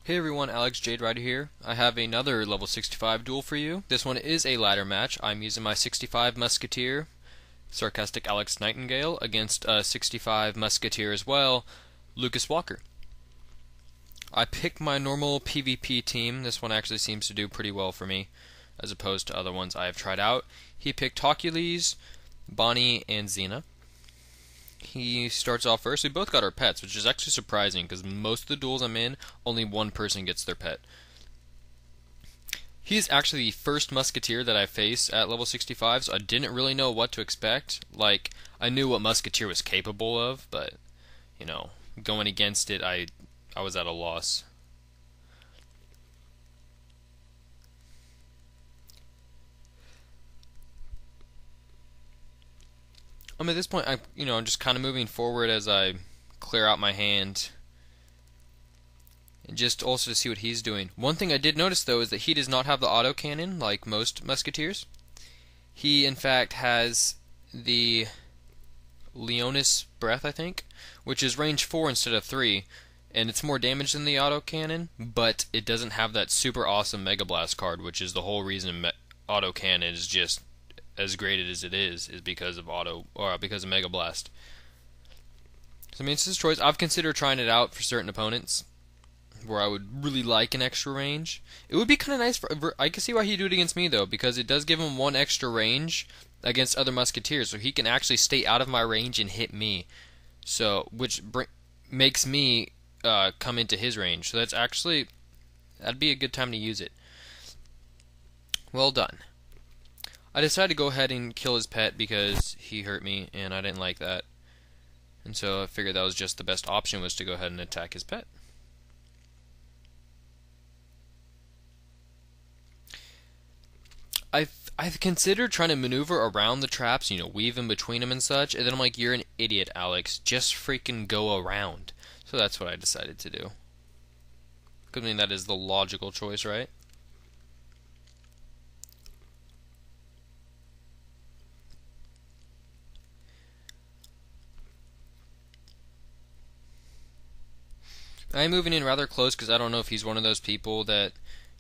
Hey everyone, Alex Jaderider here. I have another level 65 duel for you. This one is a ladder match. I'm using my 65 Musketeer Sarcastic Alex Nightingale against a 65 Musketeer as well, Lucas Walker. I picked my normal PvP team. This one actually seems to do pretty well for me as opposed to other ones I have tried out. He picked Hercules, Bonnie, and Xena. He starts off first. We both got our pets, which is actually surprising because most of the duels I'm in, only one person gets their pet. He's actually the first Musketeer that I faced at level 65, so I didn't really know what to expect. Like, I knew what Musketeer was capable of, but, you know, going against it, I was at a loss. At this point, I'm just kind of moving forward as I clear out my hand, and just also to see what he's doing. One thing I did notice though is that he does not have the autocannon like most Musketeers. He in fact has the Leonis Breath, I think, which is range 4 instead of 3, and it's more damage than the autocannon, but it doesn't have that super awesome Mega Blast card, which is the whole reason autocannon is just as graded as it is because of because of Mega Blast. So I mean, it's his choice. I've considered trying it out for certain opponents where I would really like an extra range. It would be kind of nice I can see why he'd do it against me though, because it does give him one extra range against other Musketeers, so he can actually stay out of my range and hit me. So which makes me come into his range. So that'd be a good time to use it. Well done. I decided to go ahead and kill his pet because he hurt me and I didn't like that. And so I figured that was just the best option, was to go ahead and attack his pet. I've considered trying to maneuver around the traps, weave in between them and such, and then I'm like, you're an idiot, Alex. Just freaking go around. So that's what I decided to do. Because I mean, that is the logical choice, right? I'm moving in rather close because I don't know if he's one of those people that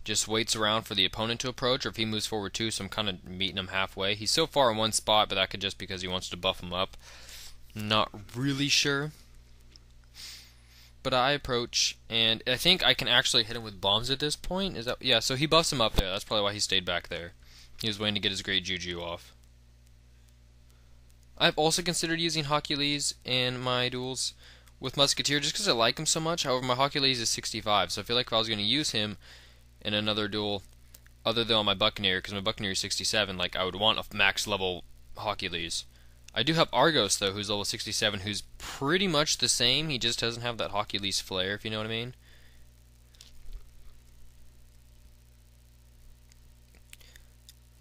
just waits around for the opponent to approach, or if he moves forward too, so I'm kind of meeting him halfway. He's so far in one spot, but that could just because he wants to buff him up. Not really sure. But I approach, and I think I can actually hit him with bombs at this point. Yeah, so he buffs him up there. That's probably why he stayed back there. He was waiting to get his great juju off. I've also considered using Hercules in my duels with Musketeer just because I like him so much. However, my Hercules is 65, so I feel like if I was going to use him in another duel other than on my Buccaneer, because my Buccaneer is 67, like I would want a max level Hercules. I do have Argos though, who's level 67, who's pretty much the same. He just doesn't have that Hercules flair, if you know what I mean.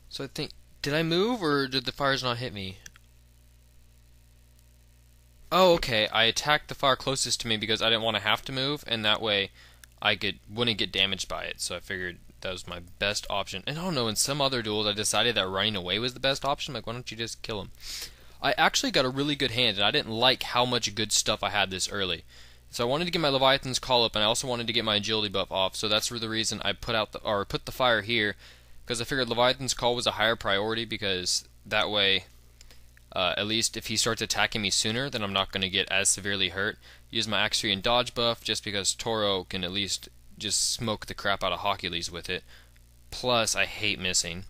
So I think, did I move or did the fires not hit me? Oh, okay. I attacked the fire closest to me because I didn't want to have to move, and that way I wouldn't get damaged by it. So I figured that was my best option. And I don't know, in some other duels I decided that running away was the best option. Like, why don't you just kill him? I actually got a really good hand, and I didn't like how much good stuff I had this early. So I wanted to get my Leviathan's Call up, and I also wanted to get my agility buff off. So that's the reason I put the fire here, because I figured Leviathan's Call was a higher priority, because that way, at least if he starts attacking me sooner, then I'm not going to get as severely hurt. Use my Axe 3 and dodge buff just because Toro can at least just smoke the crap out of Hercules with it. Plus, I hate missing.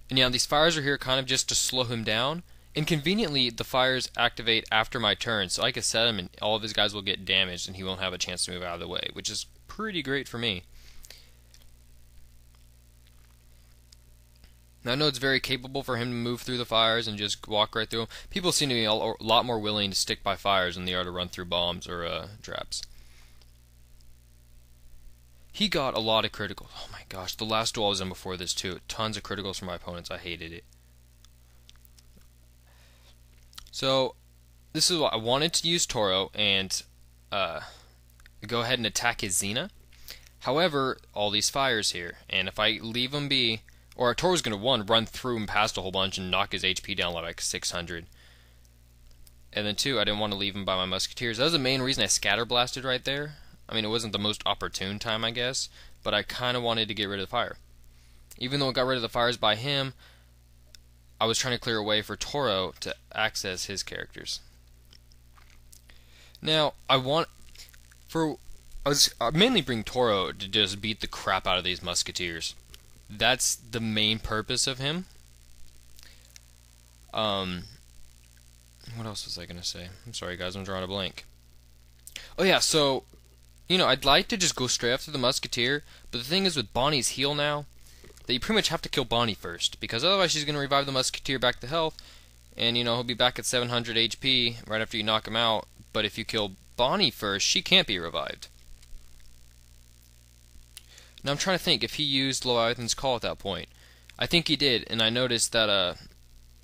And yeah, these fires are here kind of just to slow him down. And conveniently, the fires activate after my turn, so I can set him and all of his guys will get damaged and he won't have a chance to move out of the way, which is pretty great for me. Now, I know it's very capable for him to move through the fires and just walk right through them. People seem to be a lot more willing to stick by fires than they are to run through bombs or traps. He got a lot of criticals. Oh my gosh, the last duel I was in before this too. Tons of criticals from my opponents. I hated it. So, this is what I wanted to use Toro and go ahead and attack his Xena. However, all these fires here, and if I leave him be, or Toro's going to, one, run through and past a whole bunch and knock his HP down like 600. And then two, I didn't want to leave him by my Musketeers. That was the main reason I scatter blasted right there. I mean, it wasn't the most opportune time, I guess, but I kind of wanted to get rid of the fire. Even though it got rid of the fires by him, I was trying to clear a way for Toro to access his characters. Now, I mainly bring Toro to just beat the crap out of these Musketeers. That's the main purpose of him. What else was I going to say? I'm sorry, guys, I'm drawing a blank. Oh, yeah, so, I'd like to just go straight after the Musketeer, but the thing is with Bonnie's heal now, that you pretty much have to kill Bonnie first, because otherwise she's going to revive the Musketeer back to health, and, he'll be back at 700 HP right after you knock him out, but if you kill Bonnie first, she can't be revived. Now, I'm trying to think if he used Leviathan's Call at that point. I think he did, and I noticed that,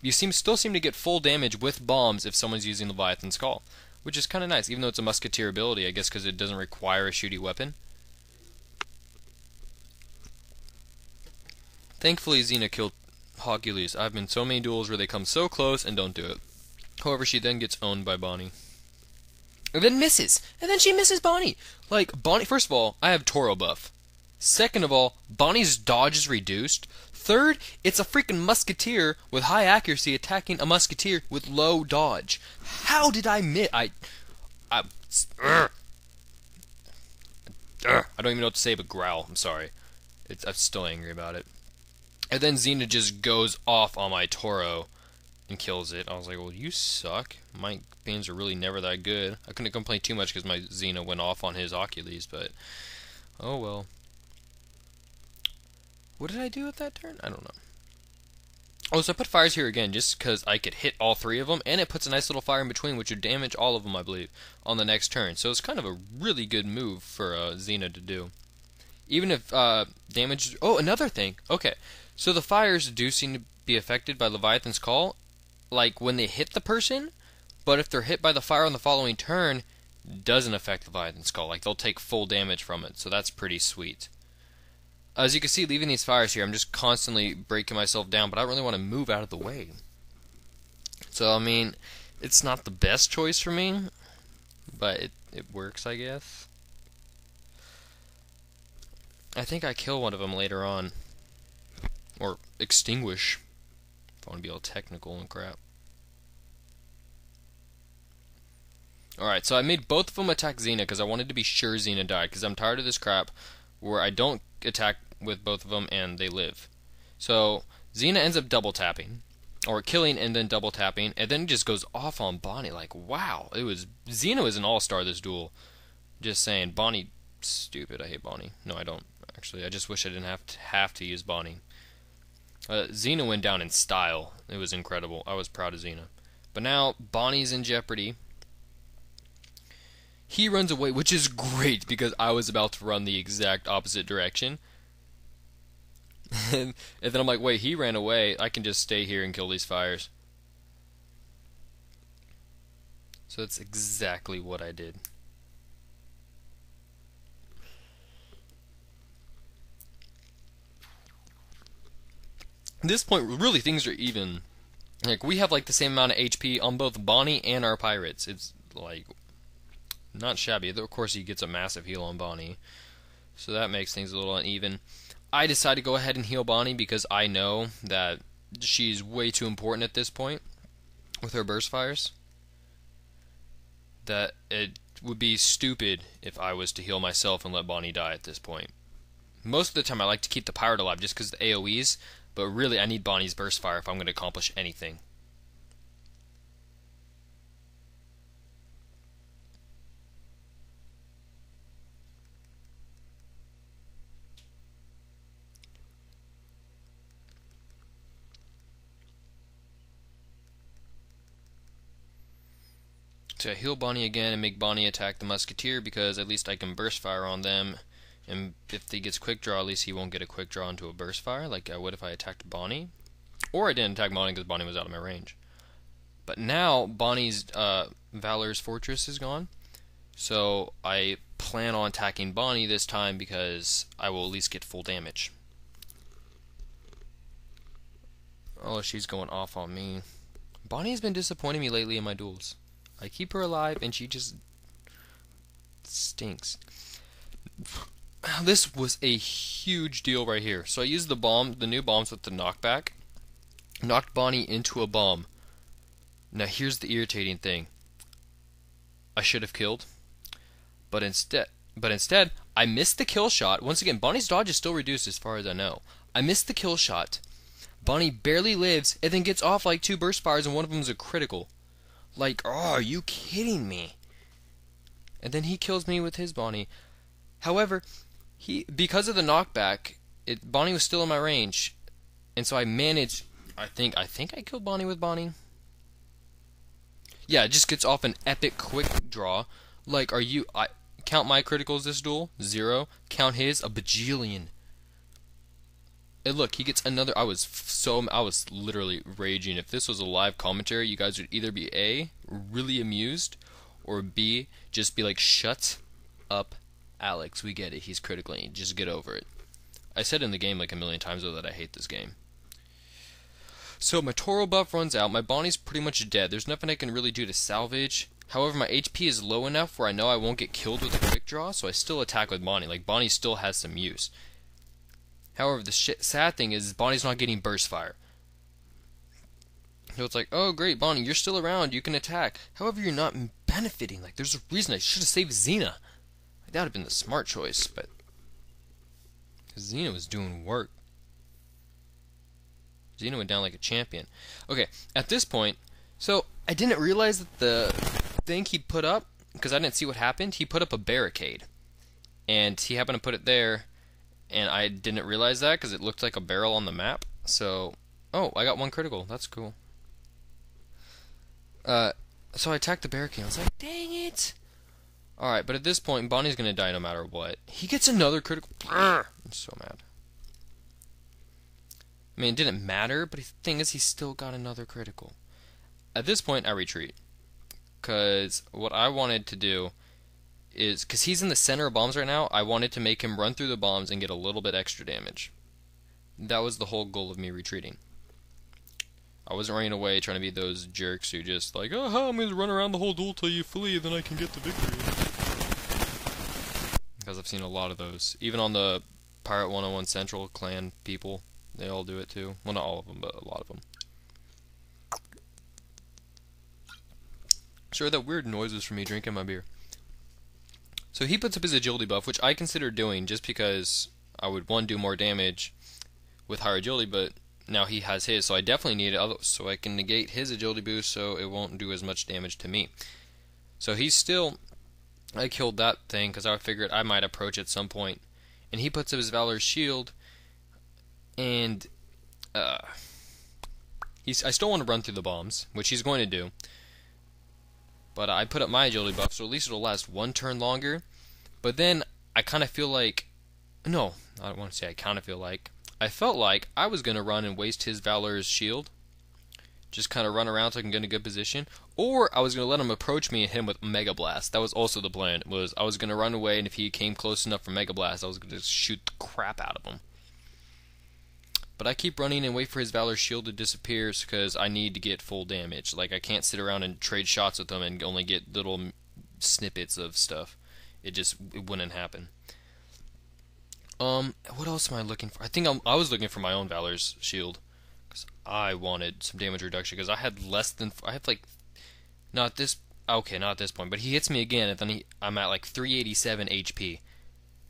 you still seem to get full damage with bombs if someone's using Leviathan's Call, which is kind of nice, even though it's a Musketeer ability, I guess, because it doesn't require a shooty weapon. Thankfully, Xena killed Hercules. I've been in so many duels where they come so close and don't do it. However, she then gets owned by Bonnie. And then misses! And then she misses Bonnie! Like, Bonnie, first of all, I have Toro buff. Second of all, Bonnie's dodge is reduced. Third, it's a freaking Musketeer with high accuracy attacking a Musketeer with low dodge. How did I miss? I don't even know what to say but growl. I'm sorry. I'm still angry about it. And then Xena just goes off on my Toro and kills it. I was like, well, you suck. My beans are really never that good. I couldn't complain too much because my Xena went off on his Hercules, but oh well. What did I do at that turn? I don't know. Oh, so I put fires here again just because I could hit all three of them, and it puts a nice little fire in between, which would damage all of them, I believe, on the next turn. So it's kind of a really good move for Xena to do. Even if damage... Oh, another thing. Okay, so the fires do seem to be affected by Leviathan's Call, like when they hit the person, but if they're hit by the fire on the following turn, doesn't affect Leviathan's Call. Like, they'll take full damage from it, so that's pretty sweet. As you can see, leaving these fires here, I'm just constantly breaking myself down, but I don't really want to move out of the way. So, I mean, it's not the best choice for me, but it works, I guess. I think I kill one of them later on. Or extinguish, if I want to be all technical and crap. Alright, so I made both of them attack Xena because I wanted to be sure Xena died, because I'm tired of this crap where I don't attack with both of them and they live. So Xena ends up double tapping, or killing and then double tapping, and then just goes off on Bonnie. Like, wow, Xena was an all-star this duel. Just saying, Bonnie, stupid. I hate Bonnie. No, I don't actually. I just wish I didn't have to use Bonnie. Xena went down in style. It was incredible. I was proud of Xena. But now Bonnie's in jeopardy. He runs away, which is great because I was about to run the exact opposite direction. And then I'm like, wait, he ran away. I can just stay here and kill these fires. So that's exactly what I did. At this point, really, things are even. Like, we have like the same amount of HP on both Bonnie and our pirates. It's like not shabby. Of course, he gets a massive heal on Bonnie, so that makes things a little uneven. I decided to go ahead and heal Bonnie because I know that she's way too important at this point with her burst fires. That it would be stupid if I was to heal myself and let Bonnie die at this point. Most of the time I like to keep the pirate alive just because of the AoEs, but really I need Bonnie's burst fire if I'm going to accomplish anything. So I heal Bonnie again and make Bonnie attack the Musketeer because at least I can burst fire on them, and if he gets quick draw, at least he won't get a quick draw into a burst fire like I would if I attacked Bonnie. Or I didn't attack Bonnie because Bonnie was out of my range. But now Bonnie's Valor's Fortress is gone, so I plan on attacking Bonnie this time because I will at least get full damage. Oh, she's going off on me. Bonnie has been disappointing me lately in my duels. I keep her alive, and she just stinks. This was a huge deal right here. So I used the new bombs with the knockback. Knocked Bonnie into a bomb. Now here's the irritating thing. I should have killed. But instead, I missed the kill shot. Once again, Bonnie's dodge is still reduced as far as I know. I missed the kill shot. Bonnie barely lives, and then gets off like 2 burst fires, and one of them is a critical. Like, oh, are you kidding me? And then he kills me with his Bonnie. However, because of the knockback, Bonnie was still in my range, and so I managed. I think I killed Bonnie with Bonnie. Yeah, it just gets off an epic quick draw. Like, count my criticals this duel, 0. Count his, a bajillion. And look, he gets another. I was literally raging. If this was a live commentary, you guys would either be A, really amused, or B, just be like, shut up, Alex. We get it. He's critically. Just get over it. I said in the game like a million times though that I hate this game. So my Toro buff runs out. My Bonnie's pretty much dead. There's nothing I can really do to salvage. However, my HP is low enough where I know I won't get killed with a quick draw, so I still attack with Bonnie. Like, Bonnie still has some use. However, the sad thing is Bonnie's not getting burst fire. So it's like, oh great, Bonnie, you're still around, you can attack. However, you're not benefiting. Like, there's a reason I should have saved Xena. Like, that would have been the smart choice, but because Xena was doing work. Xena went down like a champion. Okay, at this point, so I didn't realize that the thing he put up, because I didn't see what happened, he put up a barricade. And he happened to put it there, and I didn't realize that because it looked like a barrel on the map. So, oh, I got 1 critical. That's cool. So I attacked the barricade. I was like, dang it! Alright, but at this point, Bonnie's gonna die no matter what. He gets another critical. I'm so mad. I mean, it didn't matter, but the thing is, he still got another critical. At this point, I retreat. Because what I wanted to do is, because he's in the center of bombs right now, I wanted to make him run through the bombs and get a little bit extra damage. That was the whole goal of me retreating. I wasn't running away trying to be those jerks who just like, oh, I'm going to run around the whole duel till you flee, then I can get the victory. Because I've seen a lot of those. Even on the Pirate101 Central clan people, they all do it too. Well, not all of them, but a lot of them. Sure, that weird noise was from me drinking my beer. So he puts up his agility buff, which I consider doing just because I would, 1, do more damage with higher agility, but now he has his, so I definitely need it so I can negate his agility boost so it won't do as much damage to me. So he's still... I killed that thing because I figured I might approach at some point. And he puts up his Valor's shield, and I still want to run through the bombs, which he's going to do. But I put up my agility buff, so at least it'll last 1 turn longer. But then I kind of feel like... No, I don't want to say I kind of feel like. I felt like I was going to run and waste his Valor's shield. Just kind of run around so I can get in a good position. Or I was going to let him approach me and hit him with Mega Blast. That was also the plan. I was going to run away, and if he came close enough for Mega Blast, I was going to shoot the crap out of him. But I keep running and wait for his Valor's shield to disappear because I need to get full damage. Like, I can't sit around and trade shots with him and only get little snippets of stuff. It wouldn't happen. What else am I looking for? I think I was looking for my own Valor's shield. Because I wanted some damage reduction. Because I had like... Not this... Okay, not at this point. But he hits me again, and then I'm at like 387 HP.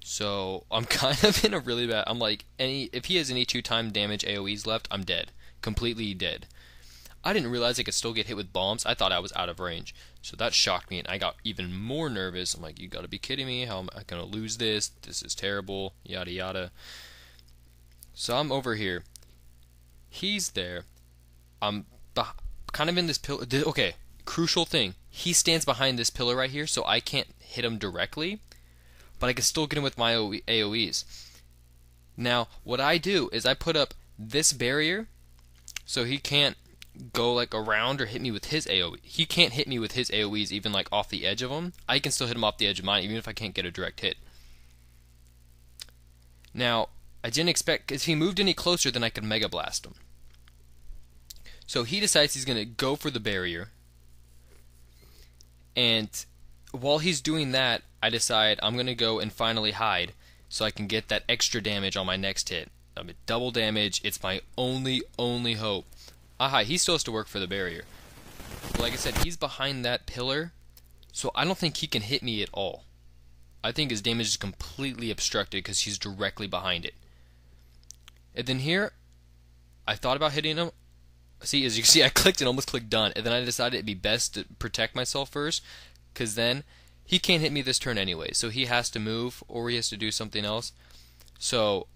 So, I'm kind of in a really bad... I'm like, if he has any 2-time damage AoEs left, I'm dead. Completely dead. I didn't realize I could still get hit with bombs. I thought I was out of range. So that shocked me, and I got even more nervous. I'm like, you gotta be kidding me. How am I gonna lose this? This is terrible. Yada yada. So I'm over here. He's there. I'm kind of in this pillar. Okay, crucial thing. He stands behind this pillar right here, so I can't hit him directly. But I can still get him with my AoEs. Now, what I do is I put up this barrier so he can't go like around or hit me with his AoE. He can't hit me with his AoEs even like off the edge of him. I can still hit him off the edge of mine even if I can't get a direct hit. Now, I didn't expect... If he moved any closer, then I could Mega Blast him. So he decides he's going to go for the barrier. And while he's doing that, I decide I'm going to go and finally hide so I can get that extra damage on my next hit. I mean, double damage, it's my only hope. I hide. He still has to work for the barrier. But like I said, he's behind that pillar, so I don't think he can hit me at all. I think his damage is completely obstructed because he's directly behind it. And then here, I thought about hitting him. See, as you can see, I clicked and almost clicked done. And then I decided it'd be best to protect myself first, because then he can't hit me this turn anyway. So he has to move, or he has to do something else. So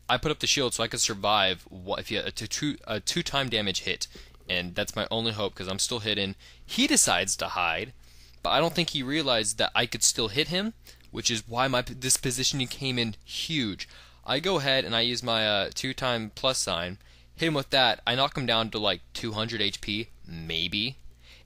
I put up the shield so I could survive if you a two-time damage hit. And that's my only hope, because I'm still hidden. He decides to hide, but I don't think he realized that I could still hit him, which is why this positioning came in huge. I go ahead and I use my two-time plus sign, hit him with that. I knock him down to like 200 HP, maybe.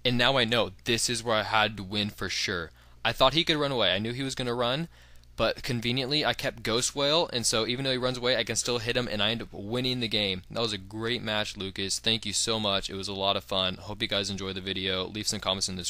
And now I know this is where I had to win for sure. I thought he could run away. I knew he was going to run, but conveniently I kept Ghost Whale, and so even though he runs away, I can still hit him, and I end up winning the game. That was a great match, Lucas. Thank you so much. It was a lot of fun. Hope you guys enjoyed the video. Leave some comments in the description.